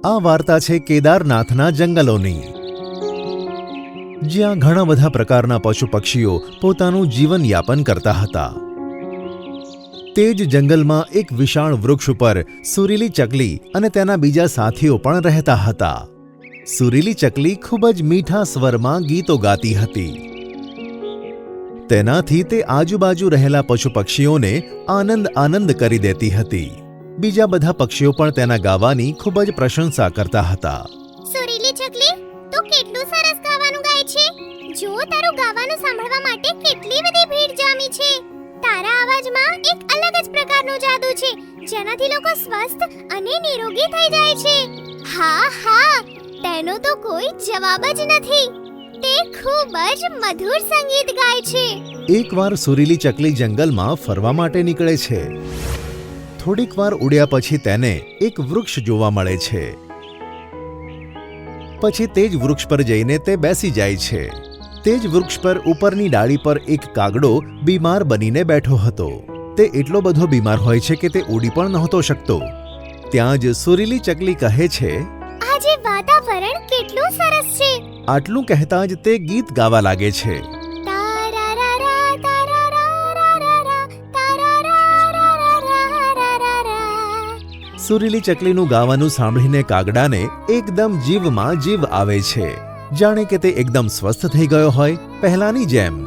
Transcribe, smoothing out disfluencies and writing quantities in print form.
આ વાર્તા છે કેદારનાથના જંગલોની, જ્યાં ઘણા બધા પ્રકારના પશુ પક્ષીઓ પોતાનું જીવન યાપન કરતા હતા. તે જ જંગલમાં એક વિશાળ વૃક્ષ ઉપર સુરીલી ચકલી અને તેના બીજા સાથીઓ પણ રહેતા હતા. સુરીલી ચકલી ખૂબ જ મીઠા સ્વરમાં ગીતો ગાતી હતી. તેનાથી તે આજુબાજુ રહેલા પશુ પક્ષીઓને આનંદ કરી દેતી હતી. બીજા બધા પક્ષીઓ પણ તેના ગાવાની ખૂબ જ પ્રશંસા કરતા હતા. સુરીલી ચકલી, તું કેટલું સરસ ગાવાનું ગાય છે. જો તારું ગાવાનું સાંભળવા માટે કેટલી બધી ભીડ જામી છે. તારા અવાજમાં એક અલગ જ પ્રકારનો જાદુ છે, જેનાથી લોકો સ્વસ્થ અને નિરોગી થઈ જાય છે. હા, તેનો તો કોઈ જવાબ જ નથી. તે ખૂબ જ મધુર સંગીત ગાય છે. એકવાર સુરીલી ચકલી જંગલમાં ફરવા માટે નીકળે છે. થોડીક વાર ઉડ્યા પછી તેને એક વૃક્ષ જોવા મળે છે. પછી તે જ વૃક્ષ પર જઈને તે બેસી જાય છે. તે જ વૃક્ષ પર ઉપરની ડાળી પર એક કાગડો બીમાર બનીને બેઠો હતો. તે એટલો બધો બીમાર હોય છે કે તે ઉડી પણ નહોતો શકતો. ત્યાં જ સુરીલી ચકલી કહે છે, આજે વાતાવરણ કેટલું સરસ છે. આટલું કહેતા જ તે ગીત ગાવા લાગે છે. સુરીલી ચકલીનું ગાવાનું સાંભળીને કાગડાને એકદમ જીવમાં જીવ આવે છે, જાણે કે તે એકદમ સ્વસ્થ થઈ ગયો હોય, પહેલાની જેમ.